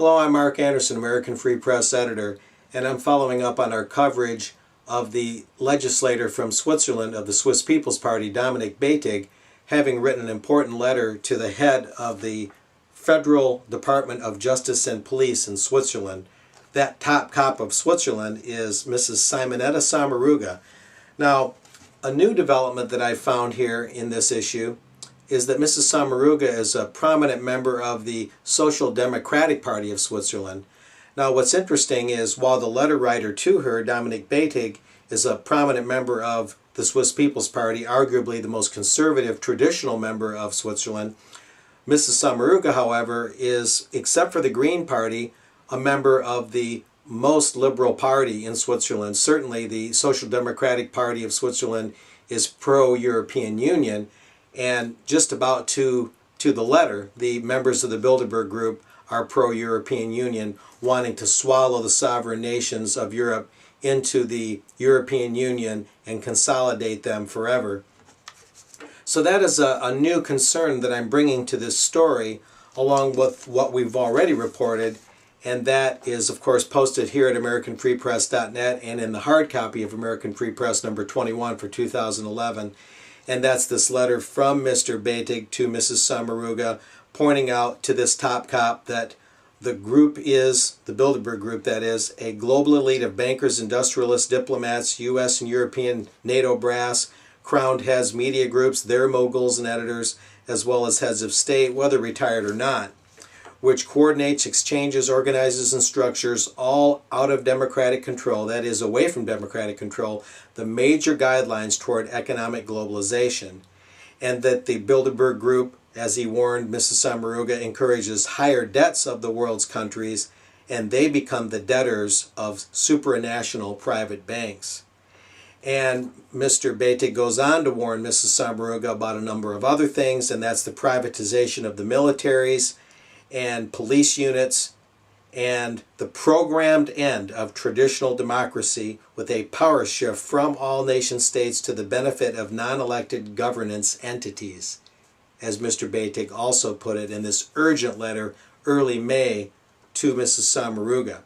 Hello, I'm Mark Anderson, American Free Press editor, and I'm following up on our coverage of the legislator from Switzerland of the Swiss People's Party, Dominik Beytig, having written an important letter to the head of the Federal Department of Justice and Police in Switzerland. That top cop of Switzerland is Mrs. Simonetta Sommaruga. Now, a new development that I found here in this issue is that Mrs. Sommaruga is a prominent member of the Social Democratic Party of Switzerland. Now, what's interesting is while the letter writer to her, Dominik Beytig, is a prominent member of the Swiss People's Party, arguably the most conservative, traditional member of Switzerland, Mrs. Sommaruga, however, is, except for the Green Party, a member of the most liberal party in Switzerland. Certainly the Social Democratic Party of Switzerland is pro-European Union, and just about to the letter, the members of the Bilderberg Group are pro-European Union, wanting to swallow the sovereign nations of Europe into the European Union and consolidate them forever. So that is a new concern that I'm bringing to this story, along with what we've already reported, and that is, of course, posted here at AmericanFreePress.net and in the hard copy of American Free Press number 21 for 2011. And that's this letter from Mr. Beytig to Mrs. Sommaruga, pointing out to this top cop that the group is, the Bilderberg Group that is, a global elite of bankers, industrialists, diplomats, U.S. and European NATO brass, crowned heads, media groups, their moguls and editors, as well as heads of state, whether retired or not, which coordinates, exchanges, organizes, and structures, all out of democratic control, that is, away from democratic control, the major guidelines toward economic globalization, and that the Bilderberg Group, as he warned Mrs. Sommaruga, encourages higher debts of the world's countries, and they become the debtors of supranational private banks. And Mr. Beytig goes on to warn Mrs. Sommaruga about a number of other things, and that's the privatization of the militaries and police units, and the programmed end of traditional democracy with a power shift from all nation states to the benefit of non-elected governance entities, as Mr. Beytig also put it in this urgent letter early May to Mrs. Sommaruga.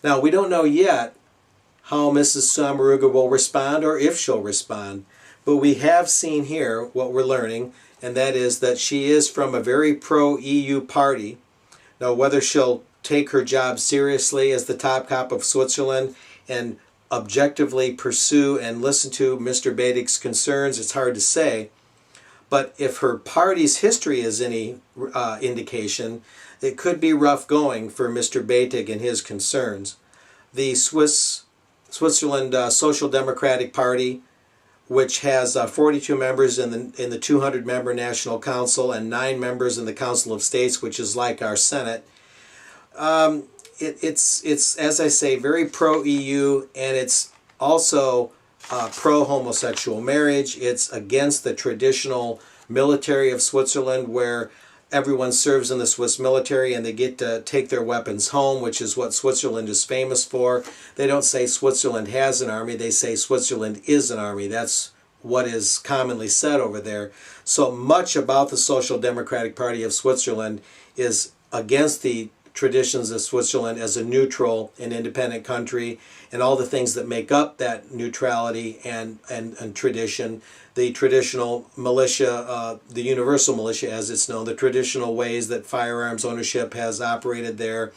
Now, we don't know yet how Mrs. Sommaruga will respond or if she'll respond, but we have seen here what we're learning, and that is that she is from a very pro-EU party. Now, whether she'll take her job seriously as the top cop of Switzerland and objectively pursue and listen to Mr. Beytig's concerns, it's hard to say. But if her party's history is any indication, it could be rough going for Mr. Beytig and his concerns. The Switzerland Social Democratic Party, which has 42 members in the 200-member National Council and 9 members in the Council of States, which is like our Senate. It's, as I say, very pro-EU, and it's also pro-homosexual marriage. It's against the traditional military of Switzerland, where everyone serves in the Swiss military and they get to take their weapons home, which is what Switzerland is famous for. They don't say Switzerland has an army, they say Switzerland is an army. That's what is commonly said over there. So much about the Social Democratic Party of Switzerland is against the traditions of Switzerland as a neutral and independent country, and all the things that make up that neutrality and tradition. The traditional militia, the universal militia as it's known, the traditional ways that firearms ownership has operated there,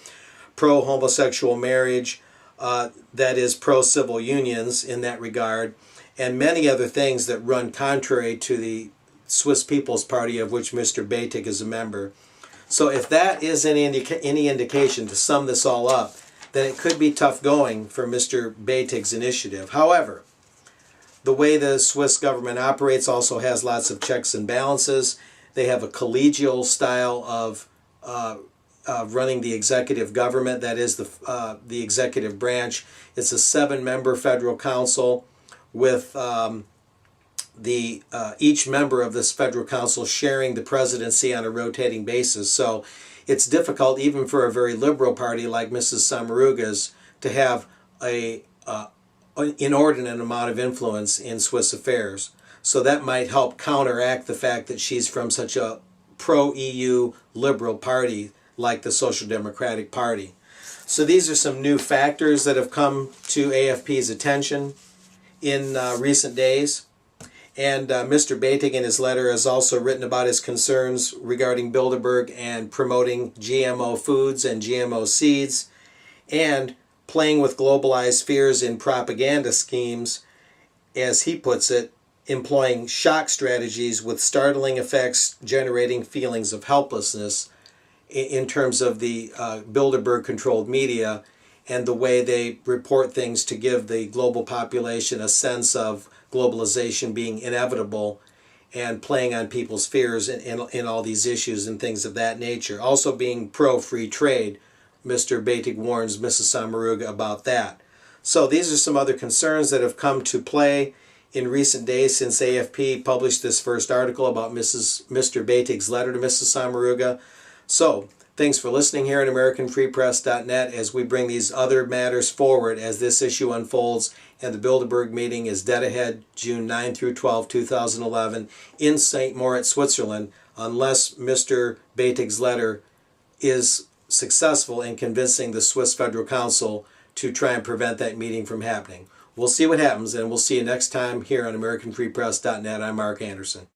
pro-homosexual marriage, that is pro-civil unions in that regard, and many other things that run contrary to the Swiss People's Party, of which Mr. Beytig is a member. So if that is any indication, to sum this all up, then it could be tough going for Mr. Beytig's initiative. However, the way the Swiss government operates also has lots of checks and balances. They have a collegial style of running the executive government, that is the executive branch. It's a 7-member federal council with each member of this federal council sharing the presidency on a rotating basis. So it's difficult even for a very liberal party like Mrs. Sommaruga's to have an inordinate amount of influence in Swiss affairs. So that might help counteract the fact that she's from such a pro-EU liberal party like the Social Democratic Party. So these are some new factors that have come to AFP's attention in recent days. And Mr. Batig in his letter has also written about his concerns regarding Bilderberg and promoting GMO foods and GMO seeds, and playing with globalized fears in propaganda schemes, as he puts it, employing shock strategies with startling effects, generating feelings of helplessness in terms of the Bilderberg-controlled media and the way they report things to give the global population a sense of globalization being inevitable, and playing on people's fears in all these issues and things of that nature. Also being pro-free trade. Mr. Batig warns Mrs. Samaruga about that. So these are some other concerns that have come to play in recent days since AFP published this first article about Mr. Batig's letter to Mrs. Samaruga. So, thanks for listening here at AmericanFreePress.net as we bring these other matters forward as this issue unfolds, and the Bilderberg meeting is dead ahead, June 9 through 12, 2011, in St. Moritz, Switzerland, unless Mr. Batig's letter is successful in convincing the Swiss Federal Council to try and prevent that meeting from happening. We'll see what happens, and we'll see you next time here on AmericanFreePress.net. I'm Mark Anderson.